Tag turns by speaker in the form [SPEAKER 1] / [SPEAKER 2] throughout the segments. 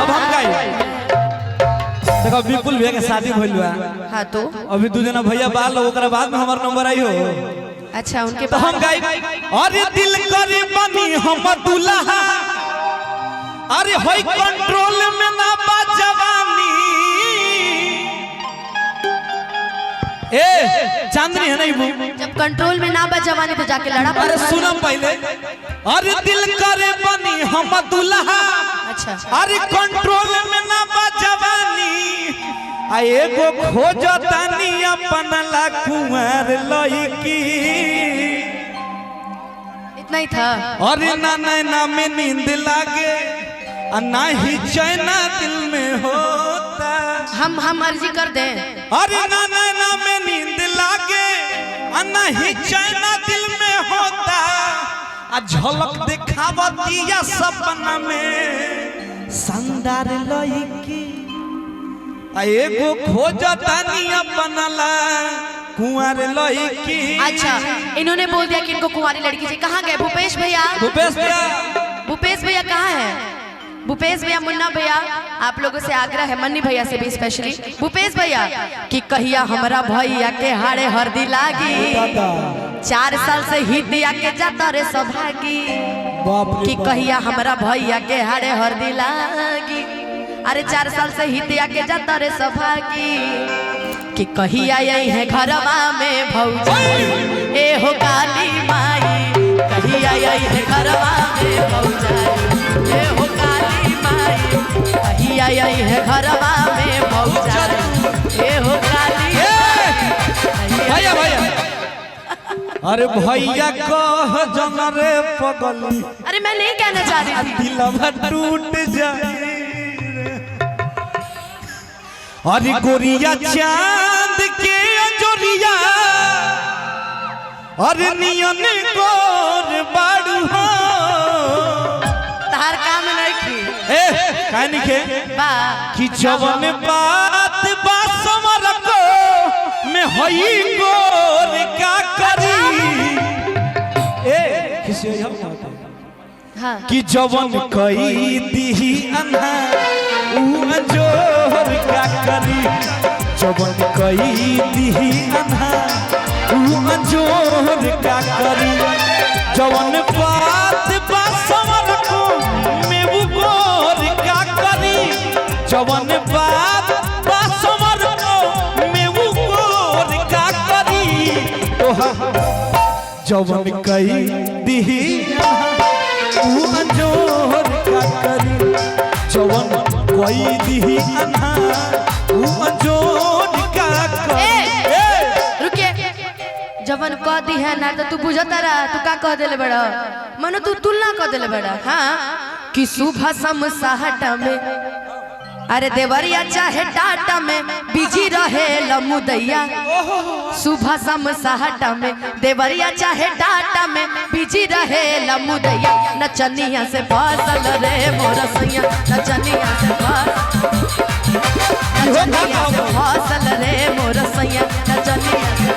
[SPEAKER 1] अब हम गाई देखो विपुल भैया के शादी भइल बा।
[SPEAKER 2] हां तो
[SPEAKER 1] अभी दू जना भैया बाल ओकरा बाद में हमार नंबर आई हो।
[SPEAKER 2] अच्छा उनके
[SPEAKER 1] तो हम गाई अरे दिल करे बनी हम दुल्हा अरे होई कंट्रोल में ना बा जवानी ए चांदनी है नहीं वो
[SPEAKER 2] जब कंट्रोल में ना बा जवानी तो जाके लड़ा।
[SPEAKER 1] अरे सुनो पहले अरे दिल करे बनी हम दुल्हा
[SPEAKER 2] अच्छा
[SPEAKER 1] अरे कंट्रोल में ना बा जवानी आ एगो खोजतानी अपन ला कुंवर लईकी
[SPEAKER 2] इतना ही था।
[SPEAKER 1] अरे ना नैना में नींद लागे और ना ही चैना दिल में होता।
[SPEAKER 2] हम अर्जी कर दें।
[SPEAKER 1] अरे ना नैना में नींद लागे और ना ही चैना दिल में होता। आ झलक दिखावती या सपना में संदार लईकी आ एगो खोजतानी अपन ला कुंवर लईकी।
[SPEAKER 2] अच्छा इन्होंने बोल दिया कि इनको कुंवारी लड़की चाहिए। कहाँ गए भूपेश भैया?
[SPEAKER 1] भूपेश भैया कहाँ है? भूपेश भैया
[SPEAKER 2] मुन्ना भैया आप लोगों से आग्रह है, मन्नी भैया से भी स्पेशली भूपेश भैया कि कहिया हमारा भैया के हाड़े हरदी लागी 4 साल से ही दिया के जाता रे सौभागी कि कहिया हमारा भैया के हाड़े हरदी लागी। अरे 4 साल से ही दिया के जाता रे सौभागी कि कहिया यही है घरवा में भौजाई ए हो काली माई कहिया यही है घरवा में भौजाई ए हो काली माई कहिया यही है घरवा में भौजाई ए हो काली
[SPEAKER 1] भैया भैया अरे भैया कह जन रे पगली।
[SPEAKER 2] अरे मैं नहीं कहना चाह रही थी।
[SPEAKER 1] दिलवा टूट जाए अरे गोरिया चांद के अंजोरिया अरे नियन गोर बाड़ू हो
[SPEAKER 2] तार काम नहीं की
[SPEAKER 1] ए कानी के
[SPEAKER 2] बा
[SPEAKER 1] कि जवन बात बा समर को में होई गोर का करी ए किसी हम
[SPEAKER 2] हाँ
[SPEAKER 1] कि जवन कई दी अन्हा उ अंजोर का करी जवन कई दी अन्हा उ अंजोर का करी जवन बात बा समर को में वो गोर का करी जवन बात बा समर को में वो गोर का करी ओहा जवन कई दी उ अंजोर का करी जवन कोई दी अन्हा उ अंजोर का करी।
[SPEAKER 2] रुकिए जवन कह दी है ना तो तू बुझता रहा तू का कह देले बड़ा मनो तू तुलना कह देले बड़ा। हाँ कि सुबह समसाहट में अरे देवरिया चाहे टाटा में बिजी रहे लमुदैया सुबह समसाहट में देवरिया चाहे टाटा में बिजी रहे लमुदैया नचनिया से फसल रे मोर सैया नचनिया से फसल रे मोर सैया नचनिया से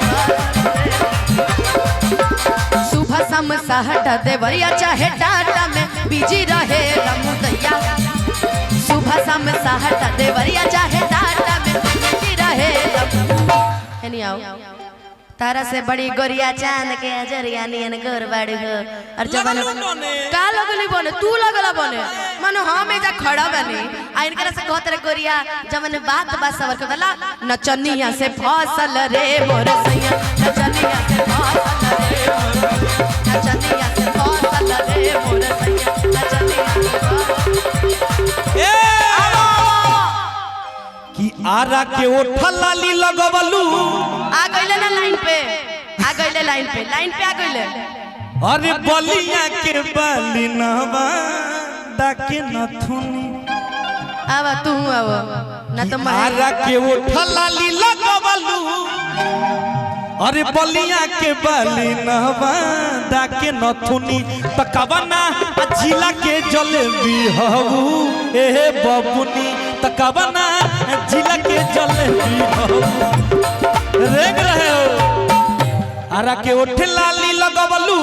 [SPEAKER 2] सुबह समसाहट देवरिया चाहे टाटा में बिजी रहे लमुदैया सुबह समसाहट देवरिया चाहे टाटा में बिजी रहे नहीं आओ तारा से बड़ी गोरिया चांद के अजरिया नियन गोर बाड़ी हो और जवन का लगली बने तू लगला बने मानो हम एजा खड़ा बनी आ इनकरा से कहत रे गोरिया जवन बात बा सबर के दला नचनिया से फसल रे मोर सैया नचनिया से फसल रे नचनिया से फसल रे मोर सैया नचनिया से
[SPEAKER 1] कि आरा के ओठा लाली लगवलू
[SPEAKER 2] आ गइले ना लाइन पे आ गइले लाइन पे आ गइले।
[SPEAKER 1] अरे बलिया के बाली नवा डाके नथुनी
[SPEAKER 2] आवा तू आवा ना तो
[SPEAKER 1] आरा के ओठा लाली लगवलू अरे बलिया के बाली नवा डाके नथुनी तकबना जिला के जलेबी हबू ए बबुनी तकबना जिला के जलेबी हबू रेग रहे हो आरा के ओठे लाली लगवलू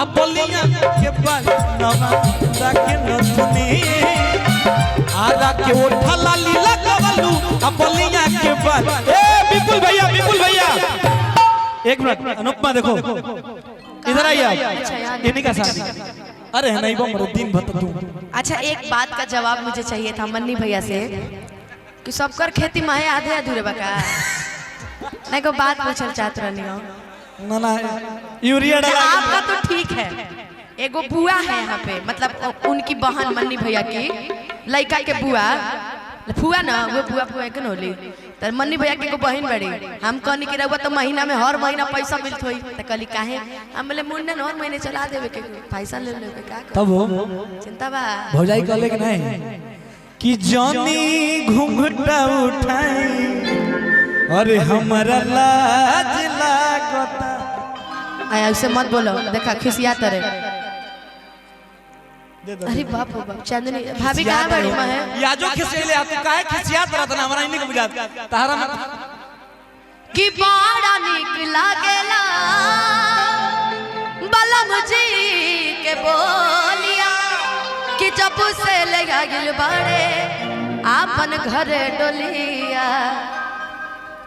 [SPEAKER 1] आ बलिया के बाली नवा डाके नथुनी आरा के ओठा लाली लगवलू अपलिया के बाल। ए विपुल भैया एक मिनट अनुपमा देखो इधर आइए आप। इन्हीं का साथ अरे नहीं वो मरो दिन भर तू।
[SPEAKER 2] अच्छा एक बात का जवाब मुझे चाहिए था मन्नी भैया से कि सबकर खेती माहे आधे अधूरे बका नहीं को बात पूछल चाहत रहनी हो
[SPEAKER 1] ना यूरिया डाला
[SPEAKER 2] आपका तो ठीक है। एगो बुआ है यहाँ पे मतलब उनकी बहन मन्नी भैया की लड़का के बुआ फुआ ना वो बुआ के होली तो मन्नी भैया के एगो बहन बड़ी हम कहनी कि रहुआ तो महीना में हर महीना पैसा मिलत होई तो कहली काहे हम बोले मुंडन हर महीने चला देवे के पैसा ले लेवे का
[SPEAKER 1] तब हो
[SPEAKER 2] चिंता बा
[SPEAKER 1] भौजाई कहले कि नहीं कि जॉनी घूंघटा उठाई अरे हमारा लाज लागता।
[SPEAKER 2] आया उसे मत बोलो देखा खिसिया तरे। अरे बाप रे बाप चांदनी भाभी कहां बड़ी मां है
[SPEAKER 1] या जो खिसिले आ तू काहे खिसियात रहत ना हमरा इन्हीं के बुझात तारा में
[SPEAKER 2] कि बड़ा निक लागेला बलम जी के बोलिया कि जब से ले गेल बाड़े आपन घर डोलिया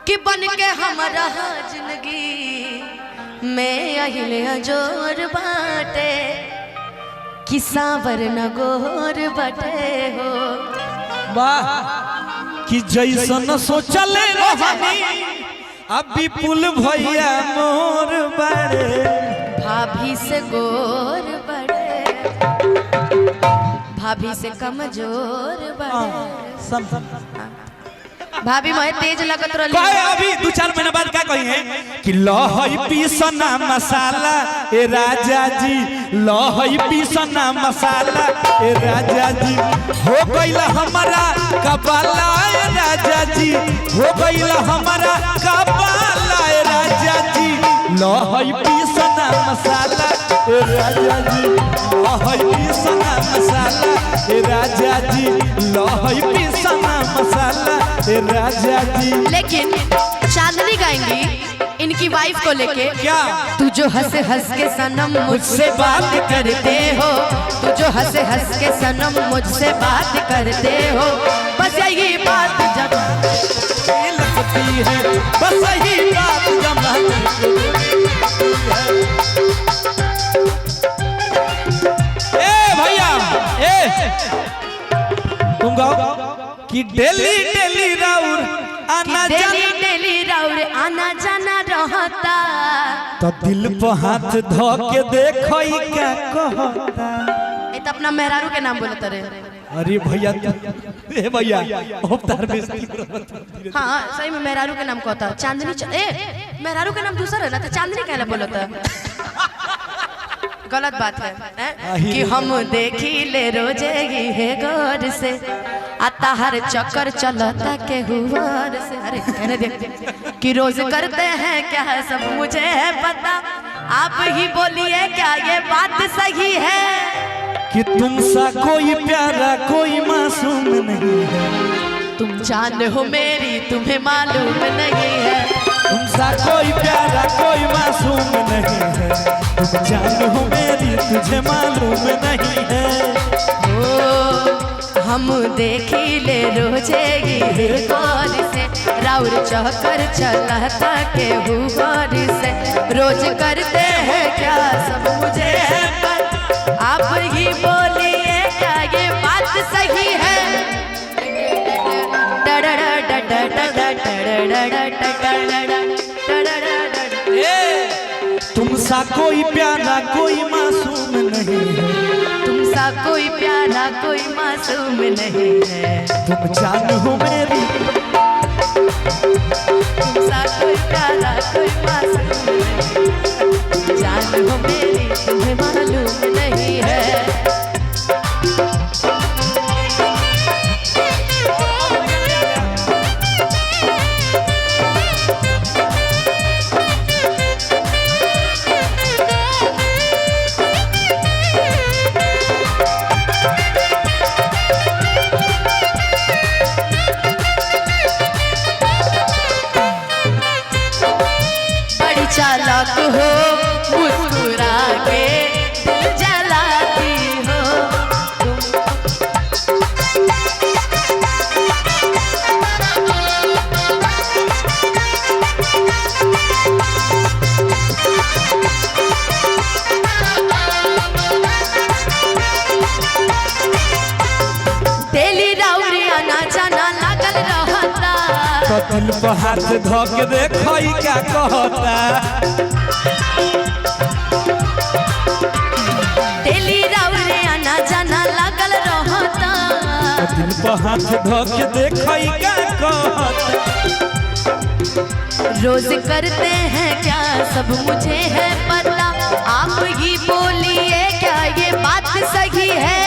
[SPEAKER 2] कि बन के हमरा जिंदगी में अहिले जोर बाटे कि सावर न गोर बटे हो।
[SPEAKER 1] वाह कि जैसन सोचले रहनी अब विपुल भैया मोर बड़े
[SPEAKER 2] भाभी से गोर बड़े भाभी से कमजोर बड़े भाभी मोहे तेज लगत रहली
[SPEAKER 1] अभी 2-4 महीना बाद क्या कही है कि लहई पीसना मसाला ए राजा जी लहई पीसना मसाला ए राजा जी हो गइला हमारा कबाला ए राजा जी हो गइला हमारा कबाला ए राजा जी लहई पीसना मसाला ए राजा जी लहई पीसना मसाला ए राजा जी लहई पीसना मसाला ए राजा जी।
[SPEAKER 2] लेकिन चांदनी गाएंगी इनकी वाइफ को लेके
[SPEAKER 1] क्या
[SPEAKER 2] तू जो हंसे हंस के सनम मुझसे बात करते हो तू जो हंसे हंस के सनम मुझसे बात करते हो बस यही बात जब
[SPEAKER 1] लगती है बस यही बात जमा ए भैया ए तुम गाओ कि डेली डेली राउर आना
[SPEAKER 2] जाना रहता
[SPEAKER 1] तो दिल पे हाथ धो के देखो क्या कहता।
[SPEAKER 2] ये तो अपना मेहरारू के नाम बोलते रहे।
[SPEAKER 1] अरे भैया ए भैया अवतार बेइज्जती
[SPEAKER 2] हाँ सही में मेहरारू के नाम कहता चांदनी मेहरारू के नाम दूसरा है ना तो चांदनी कहला बोलता गलत बात है कि हम देखी ले रोजे ही है गौर से आता हर चक्कर चलता के हुआर से। अरे कहने दे कि रोज करते हैं क्या है सब मुझे है पता आप ही बोलिए क्या ये बात सही है
[SPEAKER 1] कि तुमसा कोई प्यारा कोई मासूम नहीं है
[SPEAKER 2] तुम जान हो मेरी तुम्हें मालूम नहीं है
[SPEAKER 1] तुमसा कोई प्यारा कोई मासूम नहीं है तुम जान हो मेरी तुझे मालूम नहीं है।
[SPEAKER 2] ओ हम देखी ले रोजे गौर से राउर चौकर चलता के हुआर से रोज करते हैं क्या सब मुझे है पर आप ही बोलिए क्या ये बात सही है।
[SPEAKER 1] तुमसा कोई प्यारा कोई मासूम नहीं है
[SPEAKER 2] तुमसा कोई प्यारा कोई मासूम नहीं है
[SPEAKER 1] तुम जान हो मेरी
[SPEAKER 2] तुमसा कोई प्यारा कोई मासूम नहीं जान हो मेरी तुम्हें मालूम नहीं है। चालाक हो मुस्कुरा
[SPEAKER 1] दिल पर हाथ धोक देखो ई क्या कहता।
[SPEAKER 2] डेली राउरे आना जाना लागल रहता।
[SPEAKER 1] दिल पर हाथ धोक देखो ई क्या कहता।
[SPEAKER 2] रोज करते हैं क्या सब मुझे है पता, आप ही बोलिए क्या ये बात सही है।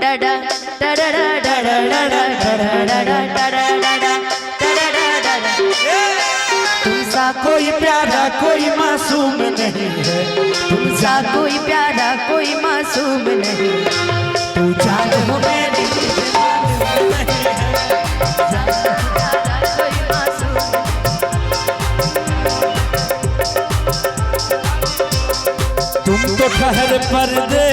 [SPEAKER 2] डडा डडा डडा डडा डडा डडा डडा।
[SPEAKER 1] तुमसा कोई प्यारा कोई मासूम नहीं है,
[SPEAKER 2] तुमसा कोई प्यारा कोई मासूम नहीं।
[SPEAKER 1] तू जान हो मेरी तुम तो ठहर पर्दे